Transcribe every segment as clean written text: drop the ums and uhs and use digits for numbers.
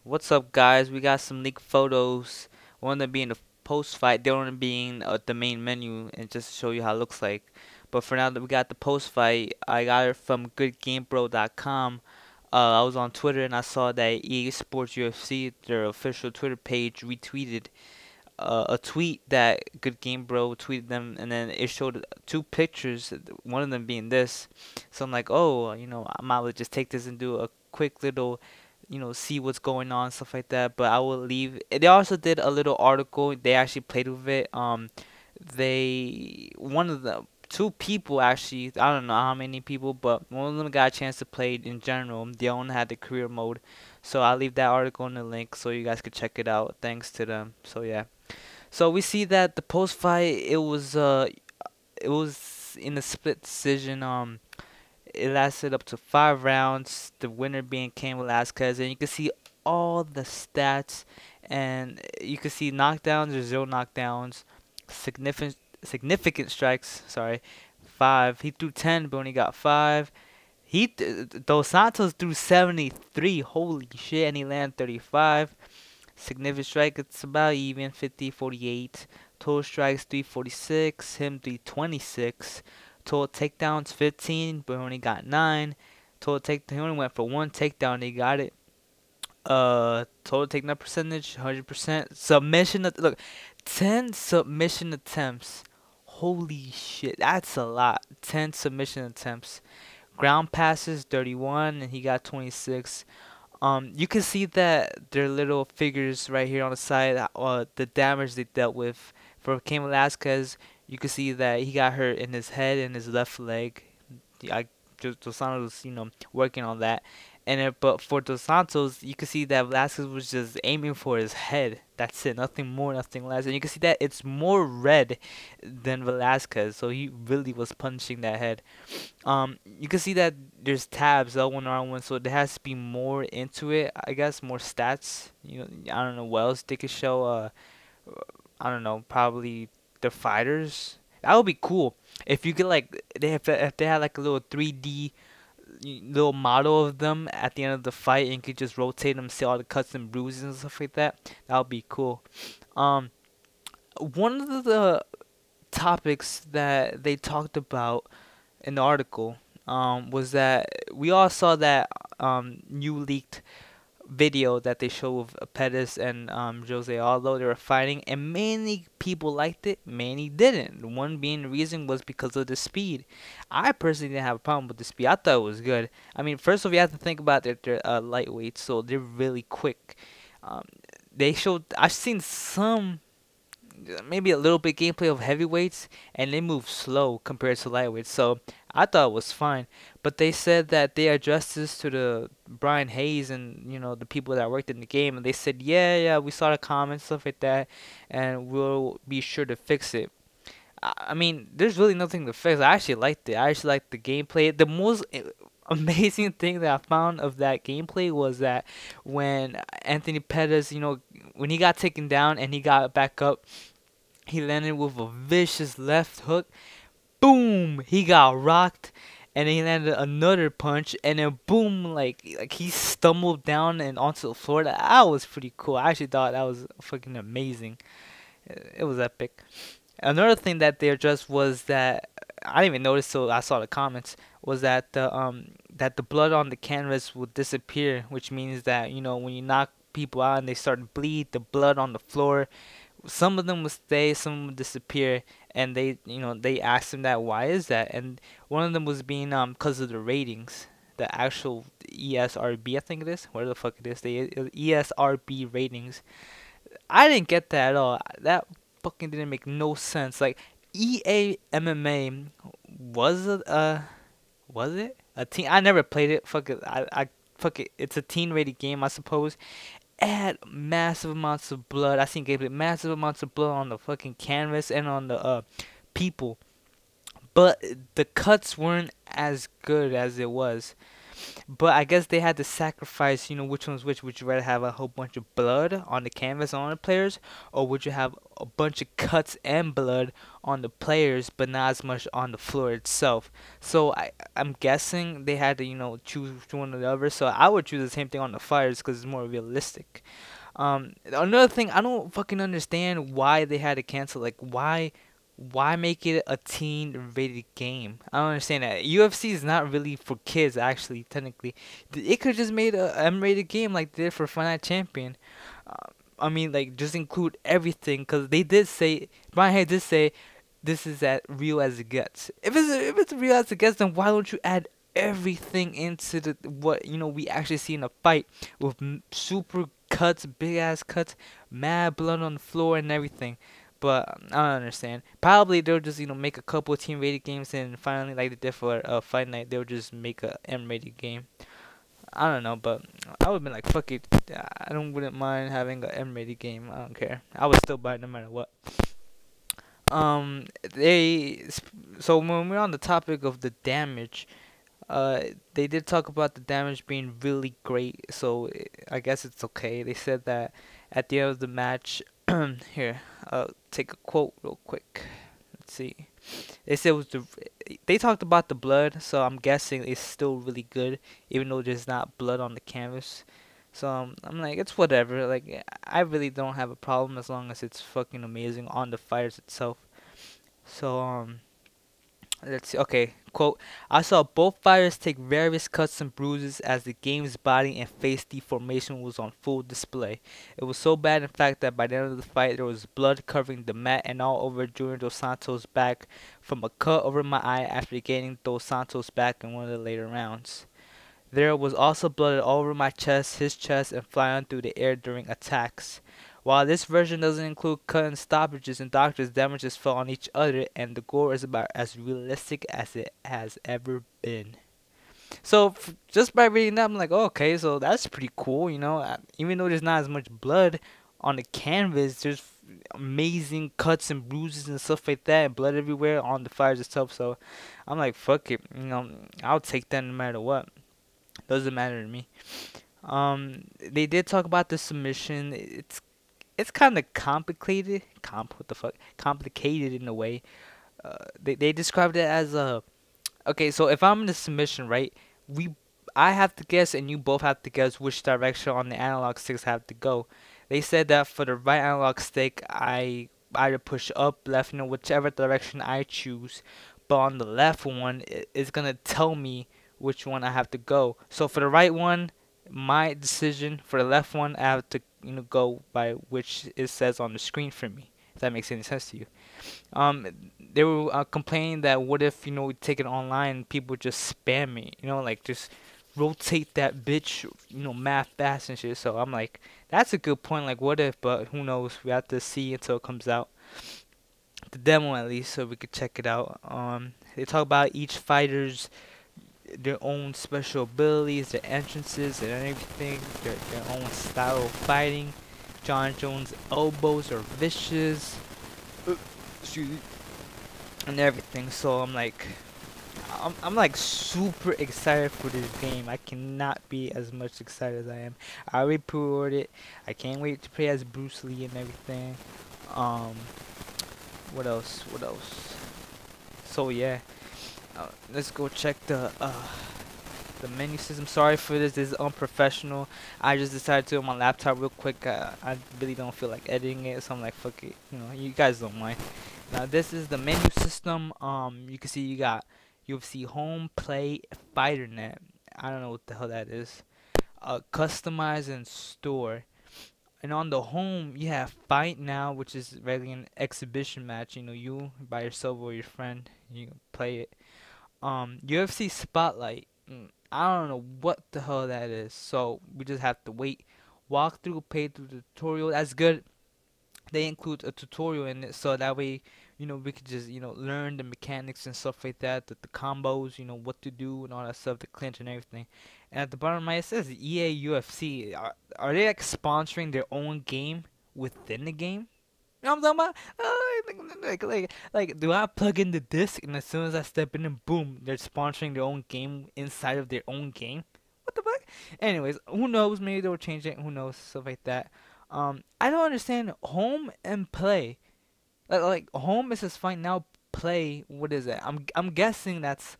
What's up, guys? We got some leaked photos. One of them being the post fight, the other one being the main menu, and just to show you how it looks like. But for now that we got the post fight, I got it from goodgamebro.com. I was on Twitter and I saw that EA Sports UFC, their official Twitter page, retweeted a tweet that Good Game Bro tweeted them, and then it showed two pictures, one of them being this. So I'm like, oh, I might as well just take this and do a quick little, see what's going on, stuff like that. But I will leave. They also did a little article. They actually played with it. One of the two people actually, I don't know how many people, but one of them got a chance to play it in general. The other one had the career mode. So I'll leave that article in the link so you guys could check it out. Thanks to them. So yeah. So we see that the post fight it was in a split decision. It lasted up to 5 rounds. The winner being Cain Velasquez, and you can see all the stats, and you can see knockdowns. There's 0 knockdowns, significant strikes. Sorry, 5. He threw 10, but only got 5. Dos Santos threw 73. Holy shit, and he landed 35. Significant strike, it's about even, 50, 48. Total strikes, 346. Him, 326. Total takedowns, 15, but only got 9. He only went for 1 takedown. He got it. Total takedown percentage, 100%. Look, 10 submission attempts. Holy shit, that's a lot. 10 submission attempts. Ground passes, 31, and he got 26. You can see that their little figures right here on the side, the damage they dealt with. For Cain Velasquez, you can see that he got hurt in his head and his left leg. Dos Santos, working on that. But for Dos Santos, you can see that Velasquez was just aiming for his head. That's it, nothing more, nothing less. And you can see that it's more red than Velasquez, so he really was punching that head. You can see that there's tabs L1 R1, so there has to be more into it. I guess more stats. I don't know what else they could show. I don't know, probably the fighters. That would be cool if you could if they had like a little 3D little model of them at the end of the fight, and you could just rotate them, see all the cuts and bruises and stuff like that. That would be cool. One of the topics that they talked about in the article was that we all saw that new leaked video that they showed with Pettis and Jose Aldo. They were fighting, and many people liked it, many didn't. The one being the reason was because of the speed. I personally didn't have a problem with the speed. I thought it was good. I mean, first of all, you have to think about that they're lightweight, so they're really quick. I've seen some, maybe a little bit gameplay of heavyweights, and they move slow compared to lightweights, so I thought it was fine. But they said that they addressed this to the Brian Hayes and the people that worked in the game, and they said, yeah, we saw the comments, stuff like that, and we'll be sure to fix it. I mean, there's really nothing to fix. I actually liked it. I actually liked the gameplay. The most amazing thing that I found of that gameplay was that when Anthony Pettis, when he got taken down and he got back up, he landed with a vicious left hook. Boom! He got rocked, and then he landed another punch, and then boom! Like he stumbled down and onto the floor. That was pretty cool. I actually thought that was fucking amazing. It was epic. Another thing that they addressed was that I didn't even notice till I saw the comments, was that the blood on the canvas would disappear, which means that when you knock people out and they start to bleed, the blood on the floor, some of them would stay, some would disappear, and they asked him that, why is that? And one of them was being because of the ratings, the actual ESRB, I think it is, where the fuck it is, the ESRB ratings. I didn't get that at all. That fucking didn't make no sense. Like, EA MMA was it a teen? I never played it. Fuck it. I fuck it. It's a teen rated game, I suppose. Add massive amounts of blood. I seen gameplay, massive amounts of blood on the fucking canvas and on the people, but the cuts weren't as good as it was. But I guess they had to sacrifice, which one's which. Would you rather have a whole bunch of blood on the canvas on the players, or would you have a bunch of cuts and blood on the players, but not as much on the floor itself? So I'm guessing they had to, choose one or the other. So I would choose the same thing on the fires because it's more realistic. Another thing, I don't fucking understand why they had to cancel. Like, why make it a teen-rated game? I don't understand that. UFC is not really for kids, actually. Technically, it could just made a M-rated game like they did for Fight Night Champion. I mean, like, just include everything, because they did say, Brian Hay did say, this is as real as it gets. If it's real as it gets, then why don't you add everything into the what we actually see in a fight with super cuts, big ass cuts, mad blood on the floor and everything. But I don't understand. Probably they'll just make a couple of team rated games, and finally, like they did for Fight Night, they'll just make a M rated game. I don't know, but I would've been like, fuck it. I don't wouldn't mind having a M rated game. I don't care. I would still buy it no matter what. Um, so when we're on the topic of the damage, they did talk about the damage being really great. So I guess it's okay. They said that at the end of the match, here, I'll take a quote real quick. Let's see. They said it was they talked about the blood, so I'm guessing it's still really good, even though there's not blood on the canvas. So I'm like, it's whatever. Like, I really don't have a problem as long as it's fucking amazing on the fighters itself. So let's see. Okay, quote. I saw both fighters take various cuts and bruises as the game's body and face deformation was on full display. It was so bad, in fact, that by the end of the fight, there was blood covering the mat and all over Junior Dos Santos' back from a cut over my eye after getting Dos Santos back in one of the later rounds. There was also blood all over my chest, his chest, and flying through the air during attacks. While this version doesn't include cut and stoppages and doctors, damages fell on each other, and the gore is about as realistic as it has ever been. So just by reading that, I'm like, oh, okay, so that's pretty cool, Even though there's not as much blood on the canvas, there's amazing cuts and bruises and stuff like that, and blood everywhere on the fires itself. So I'm like, fuck it, I'll take that no matter what. Doesn't matter to me. They did talk about the submission. It's kind of complicated. What the fuck? Complicated in a way. They described it as a. Okay, so if I'm in the submission, right? I have to guess, and you both have to guess which direction on the analog sticks have to go. They said that for the right analog stick, I either push up, left, whichever direction I choose. But on the left one, it's gonna tell me which one I have to go. So for the right one, my decision. For the left one, I have to go by which it says on the screen for me. If that makes any sense to you. Um, they were complaining that what if we take it online, people just spam me, like just rotate that bitch, mad fast and shit. So I'm like, that's a good point. Like, what if? But who knows? We have to see until it comes out, the demo at least, so we could check it out. They talk about each fighter's their own special abilities, their entrances, and everything, their own style of fighting. John Jones' elbows are vicious, excuse me, and everything. So I'm like super excited for this game. I cannot be as much excited as I am. I already pre-ordered it. I can't wait to play as Bruce Lee and everything. What else? So yeah. Let's go check the menu system. Sorry for this. This is unprofessional. I just decided to on my laptop real quick. I really don't feel like editing it, so I'm like, fuck it. You guys don't mind. Now this is the menu system. You can see you got UFC Home, Play, Fighter Net. I don't know what the hell that is. Customize and Store. And on the home, you have Fight Now, which is really an exhibition match. You by yourself or your friend, you can play it. UFC Spotlight. I don't know what the hell that is, so we just have to wait. Walkthrough, pay through tutorial. That's good. They include a tutorial in it, so that way, we could just, learn the mechanics and stuff like that, the combos, what to do and all that stuff, the clinch and everything. And at the bottom right, it says EA UFC. Are they like sponsoring their own game within the game? You know what I'm talking about? Like, do I plug in the disc and as soon as I step in and boom, they're sponsoring their own game inside of their own game? the fuck? Anyways, who knows? Maybe they'll change it. Who knows? Stuff like that. I don't understand home and play. Like home is just fine now. Play, what is it? I'm guessing that's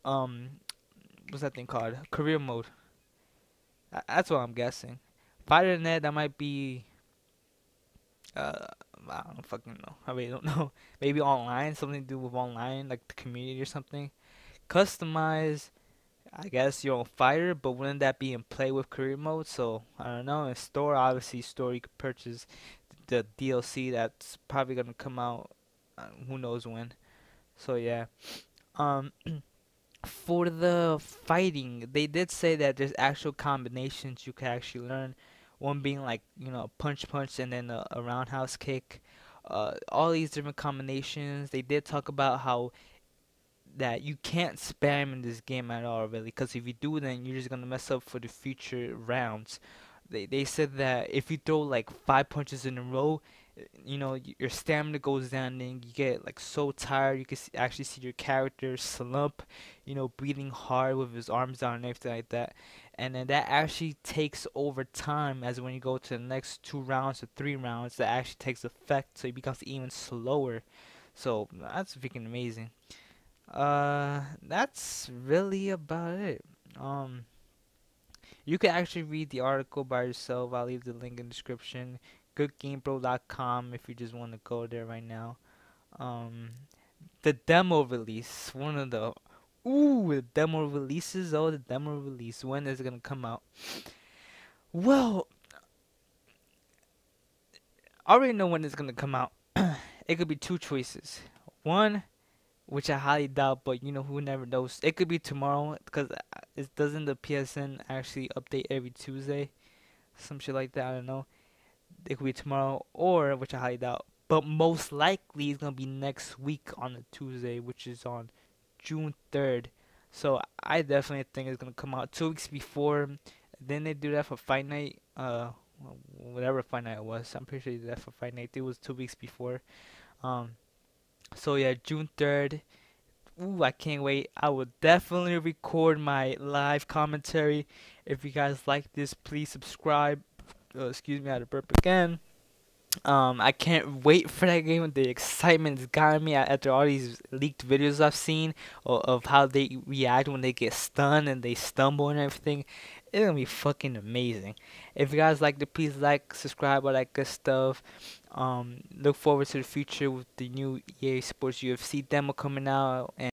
what's that thing called? Career mode. That's what I'm guessing. Fighter net, that might be uh I don't fucking know. I really don't know. Maybe online, something to do with online, like the community or something. Customize, I guess your own fighter, but wouldn't that be in play with career mode? So I don't know. In store, obviously, store you could purchase the DLC that's probably gonna come out. Who knows when? So yeah. Um, for the fighting, they did say that there's actual combinations you can actually learn. One being like punch punch and then a roundhouse kick. All these different combinations. They did talk about how that you can't spam in this game at all, really, because if you do, then you're just gonna mess up for the future rounds. They said that if you throw like 5 punches in a row, your stamina goes down and you get like so tired. You can actually see your character slump, breathing hard with his arms down and everything like that. And then that actually takes over time, as when you go to the next 2 rounds or 3 rounds, that actually takes effect, so it becomes even slower. So that's freaking amazing. That's really about it. Um, you can actually read the article by yourself. I'll leave the link in the description. GoodGamePro.com if you just want to go there right now. Um, the demo release, one of the the demo releases. Oh, the demo release. When is it gonna come out? Well, I already know when it's gonna come out. It could be two choices. One, which I highly doubt, but who never knows. It could be tomorrow, because it doesn't the PSN actually update every Tuesday, some shit like that. I don't know. It could be tomorrow, or which I highly doubt, but most likely it's gonna be next week on a Tuesday, which is on June 3rd. So I definitely think it's gonna come out 2 weeks before. Then they do that for Fight Night. Whatever Fight Night it was, I'm pretty sure they did that for Fight Night. It was 2 weeks before. Um, so yeah, June 3rd. Ooh, I can't wait. I will definitely record my live commentary. If you guys like this, please subscribe. Excuse me, I had to burp again. I can't wait for that game. The excitement's got me after all these leaked videos I've seen of how they react when they get stunned and they stumble and everything. It's gonna be fucking amazing. If you guys like it, please like, subscribe, all that good stuff. Look forward to the future with the new EA Sports UFC demo coming out. And